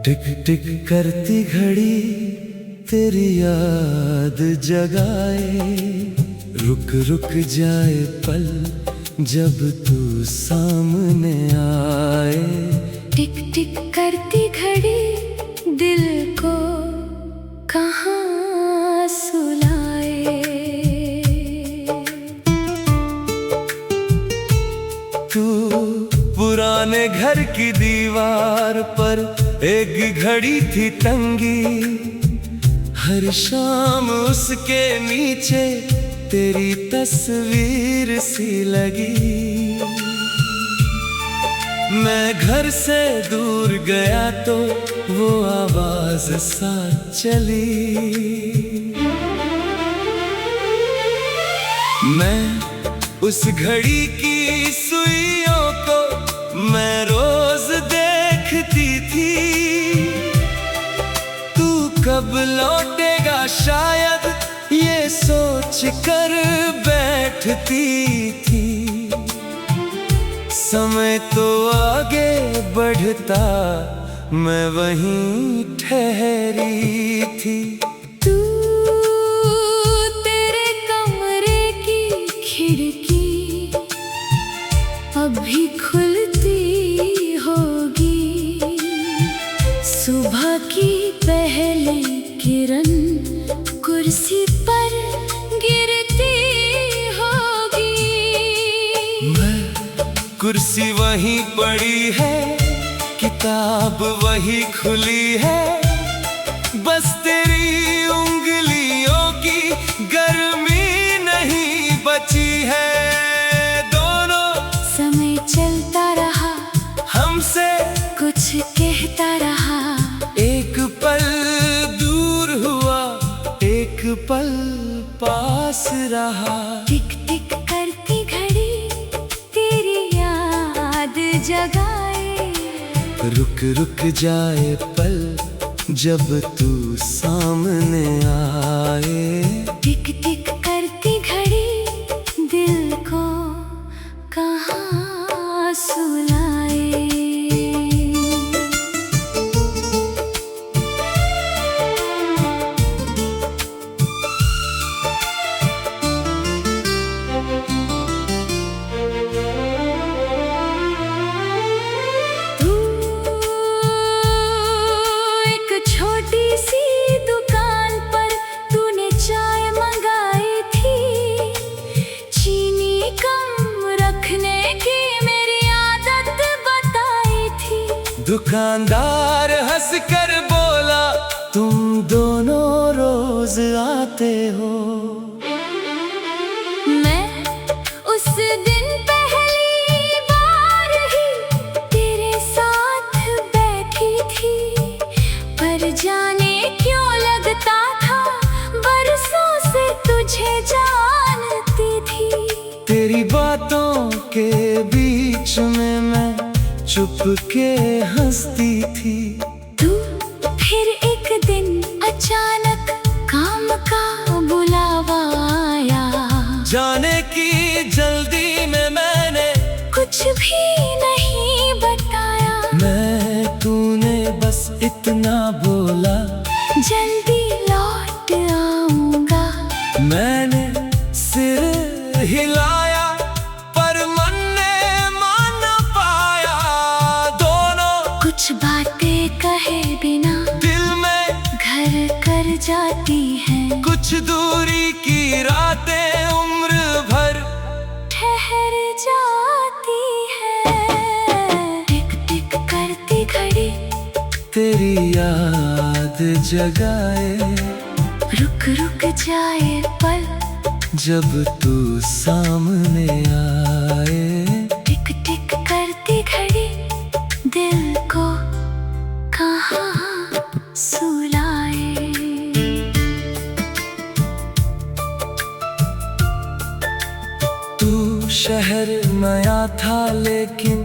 टिक टिक करती घड़ी तेरी याद जगाए, रुक रुक जाए पल जब तू सामने आए। टिक टिक करती घड़ी दिल को कहाँ सुलाए। तू पुराने घर की दीवार पर एक घड़ी थी टंगी, हर शाम उसके नीचे तेरी तस्वीर सी लगी। मैं घर से दूर गया तो वो आवाज साथ चली। मैं उस घड़ी की सुइयों को मैं रोज देखती थी। तू कब लौटेगा शायद ये सोच कर बैठती थी। समय तो आगे बढ़ता मैं वहीं ठहरी थी। तू तेरे कमरे की खिड़की अभी खुलती होगी, सुबह की पहली किरण कुर्सी पर गिरती होगी। कुर्सी वहीं पड़ी है, किताब वहीं खुली है, बस तेरी उंगलियों की गर्मी नहीं बची है। दोनों समय चलता रहा, हमसे कुछ कहता रहा। एक पल दूर हुआ, एक पल पास रहा। टिक टिक करती घड़ी तेरी याद जगाए, रुक रुक जाए पल जब तू सामने आए। टिक टिक करती घड़ी दिल को कहाँ सुलाए। छोटी सी दुकान पर तूने चाय मंगाई थी, चीनी कम रखने की मेरी आदत बताई थी। दुकानदार हंसकर बोला, तुम दोनों रोज आते हो। मैं उस दिन पहली बार ही तेरे साथ बैठी थी, पर जाने क्यों लगता था बरसों से तुझे जानती थी। तेरी बातों के बीच में मैं चुप के हंसती थी। तू फिर एक दिन अचानक काम का बुलावा आया, जाने की जल्दी में मैंने कुछ भी नहीं बताया। मैं तूने बस इतना बोला, जल्दी लौट आऊंगा। मैंने सिर हिलाया पर मन ने मान न पाया। दोनों कुछ बातें कहे बिना दिल में घर कर जाती हैं, कुछ दूरी की रातें उम्र भर ठहर जाती है। टिक टिक करती घड़ी तेरी याद जगाए, रुक रुक जाए पल जब तू सामने आए। टिक टिक करती घड़ी दिल को कहाँ सुलाए। तू शहर नया था लेकिन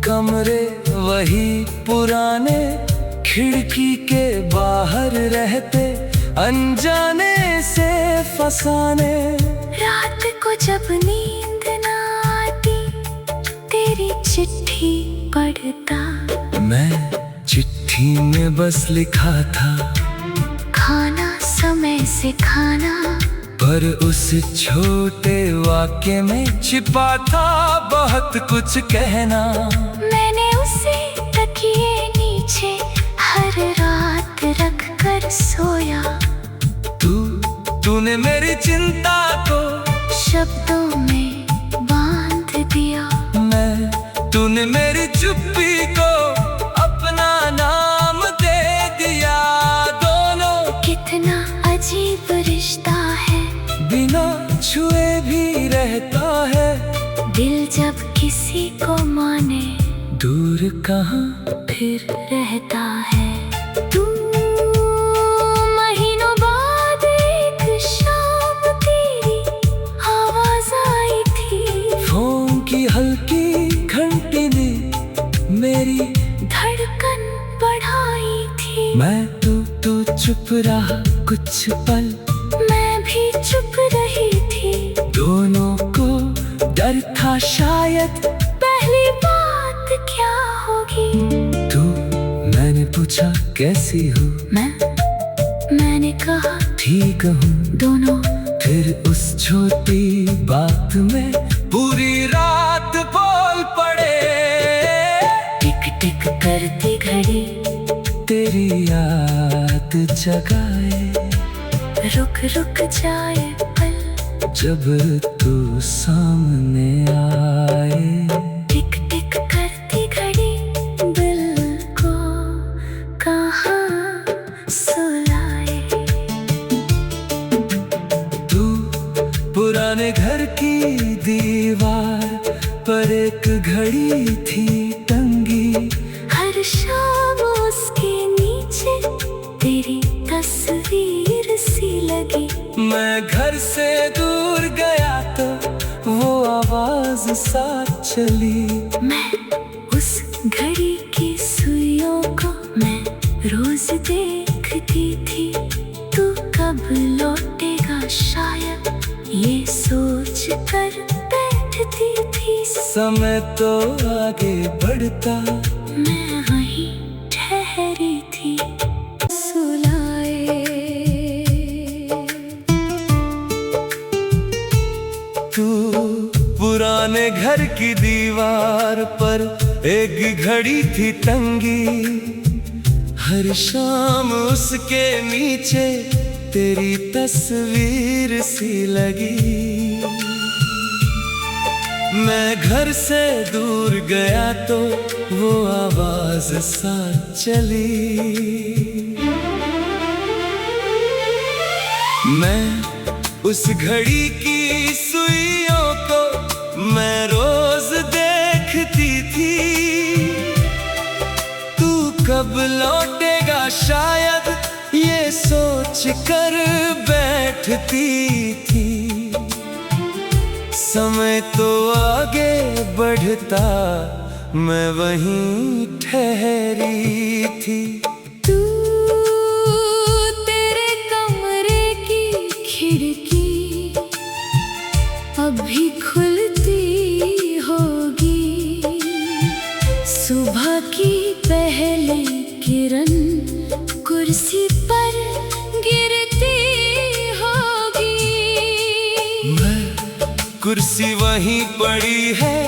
कमरे वही पुराने, खिड़की के बाहर रहते अनजाने से फसाने। रात को जब नींद ना आती तेरी चिट्ठी पढ़ता, मैं चिट्ठी में में बस लिखा था खाना समय से खाना, पर उस छोटे वाक्य में छिपा था बहुत कुछ कहना। मैंने उसे तकिए नीचे हर रात रख कर सोया। तूने मेरी चिंता को शब्दों में बांध दिया। तूने मेरी चुप्पी को अपना नाम दे दिया। दोनों कितना अजीब रिश्ता है, बिना छुए भी रहता है। दिल जब किसी को माने, दूर कहाँ फिर रहता है। तू महीनों बाद एक शाम तेरी आवाज आई थी। फोन की हल्की घंटी ने मेरी धड़कन बढ़ाई थी। मैं तू चुप रहा कुछ पल, मैं भी चुप रही थी। दोनों को डर था शायद पहली बात क्या होगी। मैंने पूछा कैसी हो, मैंने कहा ठीक हूँ। दोनों फिर उस छोटी बात में पूरी रात बोल पड़े। टिक टिक करती घड़ी तेरी याद जगाए, रुक रुक जाए पल जब तू सामने आए। टिक टिक करती घड़ी दिल को कहाँ सुलाए। तू पुराने घर की दीवार पर एक घड़ी थी टंगी। हर शाम उसके नीचे तेरी तस्वीर सी लगी। मैं घर से दूर गया तो वो आवाज साथ चली। मैं उस घड़ी की सुइयों को मैं रोज देखती थी। तू कब लौटेगा शायद ये सोच कर बैठती थी। समय तो आगे बढ़ता, मैं वहीं ठहरी थी। सुलाए तू पुराने घर की दीवार पर एक घड़ी थी टंगी। हर शाम उसके नीचे तेरी तस्वीर सी लगी। मैं घर से दूर गया तो वो आवाज साथ चली। मैं उस घड़ी की सुइयों को मैं रोज देखती थी। तू कब लौटेगा शायद ये सोच कर बैठती थी। समय तो आगे बढ़ता, मैं वहीं ठहरी थी। तू तेरे कमरे की खिड़की अभी खुलती होगी। सुबह की पहली किरण कुर्सी पर गिरती होगी। कुर्सी वहीं पड़ी है,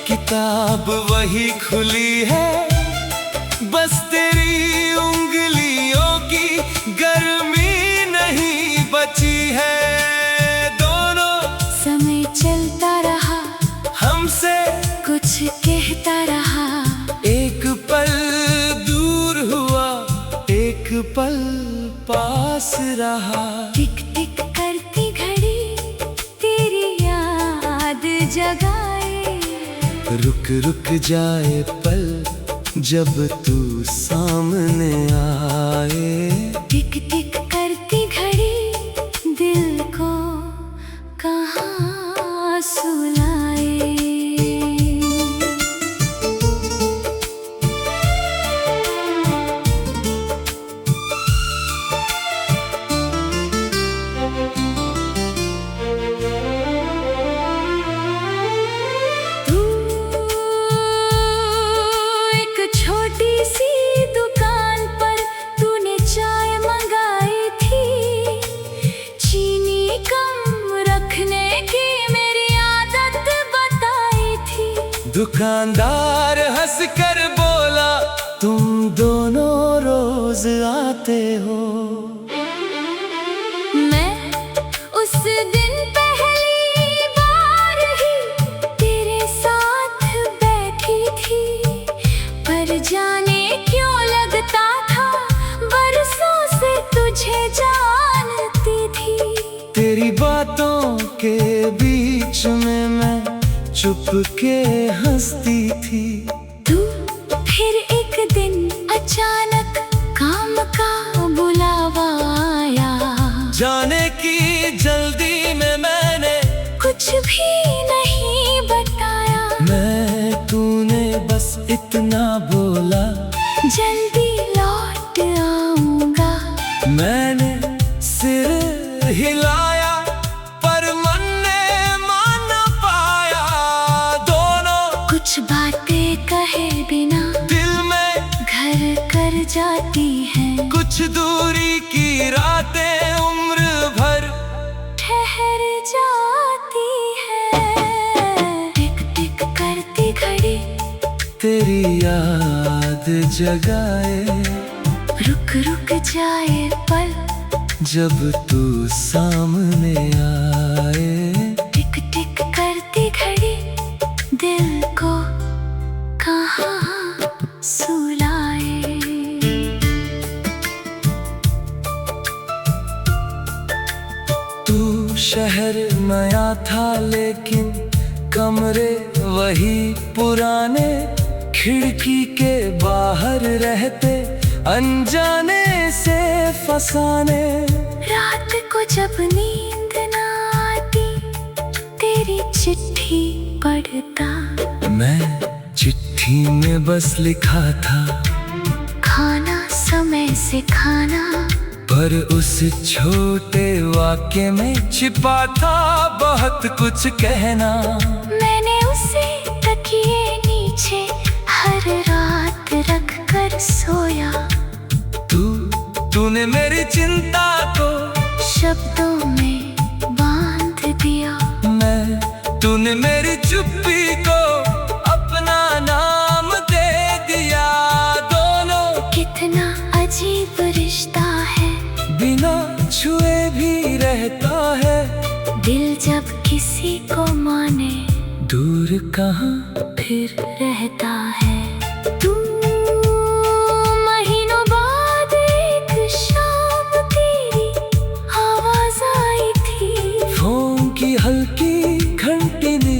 किताब वहीं खुली है। बस तेरी उंगलियों की गर्मी नहीं बची है। दोनों समय चलता रहा, हमसे कुछ कहता रहा। एक पल दूर हुआ, एक पल पास रहा। टिक टिक करती घड़ी तेरी याद जगाए। रुक रुक जाए पल जब तू सामने आए। टिक टिक करती घड़ी दिल को कहाँ सुलाए। छोटी सी दुकान पर दुकानदार हंसकर बोला, तुम दोनों रोज आते हो। मैं उस दिन पहली बार ही तेरे साथ बैठी थी, पर जाने क्यों लगता था बरसों से तुझे जानती थी। तेरी बातों के बीच में मैं चुपके हंसती थी। तू फिर एक दिन अचानक काम का बुलावा आया। जाने की जल्दी में मैंने कुछ भी नहीं बताया। तूने बस इतना बोला, जल्दी लौट आऊंगा। मैंने सिर हिलाया पर मन ने मान न पाया। दोनों कुछ बातें कहे बिना दिल में घर कर जाती हैं। कुछ दूरी की रातें उम्र भर ठहर जाती है। टिक टिक करती घड़ी तेरी याद जगाए। रुक रुक जाए पल जब तू सामने आए। टिक टिक करती घड़ी दिल को कहाँ सुलाए। तू शहर नया था लेकिन कमरे वही पुराने। खिड़की के बाहर रहते अनजाने से फसाने। रात को जब नींद ना आती तेरी चिट्ठी पढ़ता। मैं चिट्ठी में बस लिखा था, खाना समय से खाना। पर उस छोटे वाक्य में छिपा था बहुत कुछ कहना। मैंने उसे तकिए नीचे हर रात रख कर सोया। तूने मेरी चिंता को शब्दों में बांध दिया। तूने मेरी चुप्पी को अपना नाम दे दिया। दोनों कितना अजीब रिश्ता है, बिना छुए भी रहता है। दिल जब किसी को माने दूर कहाँ फिर रहता है। तू महीनों बाद एक शाम तेरी आवाज आई थी। फोन की हल्की घंटी ने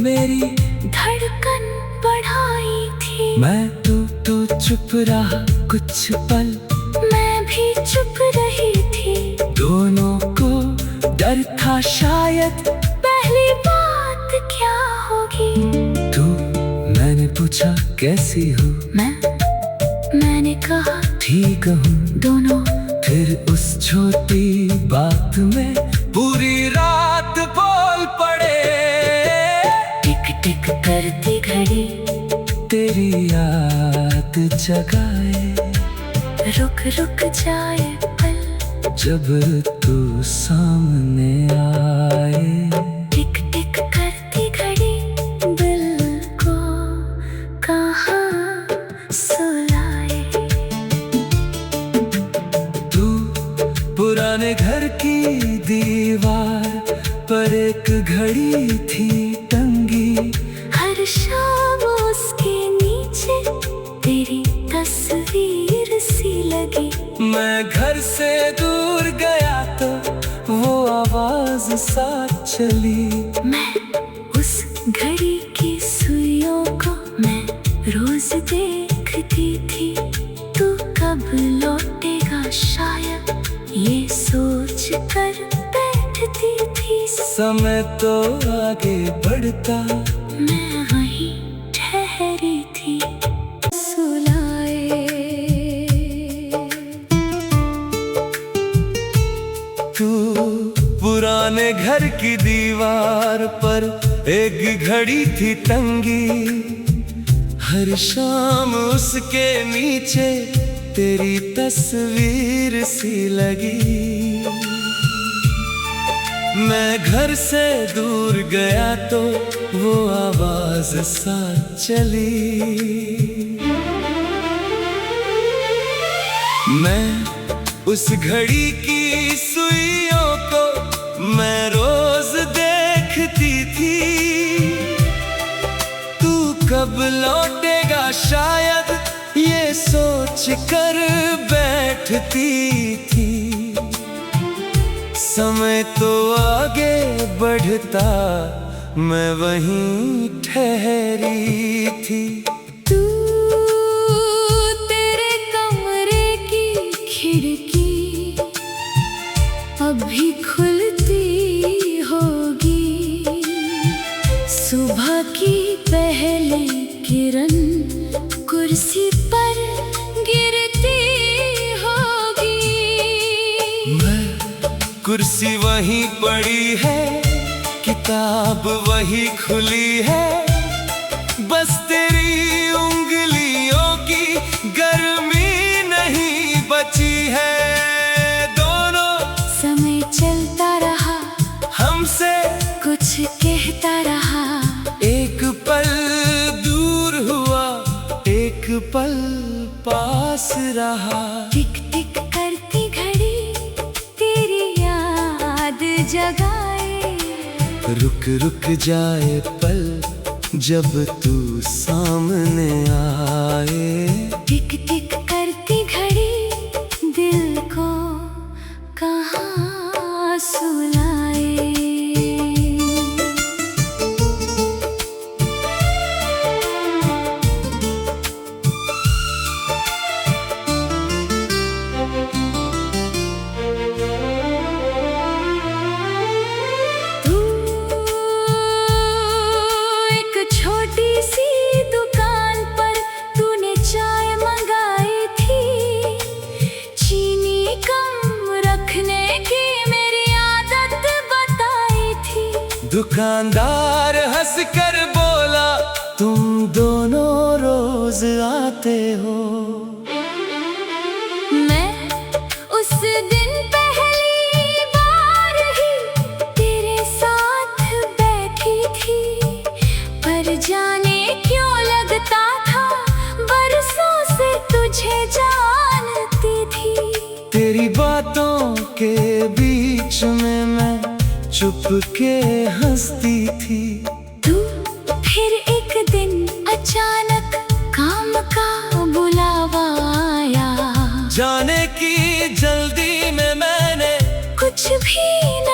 मेरी धड़कन बढ़ाई थी। मैं तू चुप रहा कुछ पल, मैं भी चुप रही थी। दोनों को डर था शायद पहली बात क्या होगी। मैंने पूछा कैसी हो। मैंने कहा ठीक हूँ। दोनों फिर उस छोटी बात में पूरी रात बोल पड़े। टिक टिक करती घड़ी तेरी याद जगाए। रुक रुक जाए पल जब तू सामने आए। टिक टिक करती घड़ी दिल को कहाँ सुलाए। तू पुराने घर की दीवार पर एक घड़ी थी टंगी। हर शाम उसके नीचे तेरी तस्वीर सी लगी। मैं घर से दूर गया तो वो आवाज साथ चली। मैं उस घड़ी की सुइयों को मैं रोज देखती थी। तू कब लौटेगा शायद ये सोच कर बैठती थी। समय तो आगे बढ़ता, मैं वहीं ठहरी थी। सुलाए तू पुराने घर की दीवार पर एक घड़ी थी टंगी। हर शाम उसके नीचे तेरी तस्वीर सी लगी। मैं घर से दूर गया तो वो आवाज सा चली। मैं उस घड़ी की सुइयों को मैं रोज देखती थी। तू कब लौटेगा शायद ये सोच कर बैठती थी। समय तो आगे बढ़ता मैं वहीं ठहरी थी। तू तेरे कमरे की खिड़की अभी खुलती होगी। सुबह की पहली किरण कुर्सी पर गिरती होगी। कुर्सी वहीं पड़ी है, किताब वहीं खुली है। बस तेरी उंगलियों की गर्मी नहीं बची है। दोनों समय चलता रहा, हमसे कुछ कहता रहा। एक पल दूर हुआ, एक पल पास रहा। टिक टिक करती घड़ी जगाए। रुक रुक जाए पल जब तू सामने आए। टिक टिक करती घड़ी दिल को कहाँ सुलाए। दुकानदार हंस कर बोला, तुम दोनों रोज आते हो। मैं उस दिन पहली बार ही तेरे साथ बैठी थी। पर जाने क्यों लगता था बरसों से तुझे जानती थी। तेरी बातों के बीच में मैं चुप के हंसती थी। तू फिर एक दिन अचानक काम का बुलावा आया। जाने की जल्दी में मैंने कुछ भी न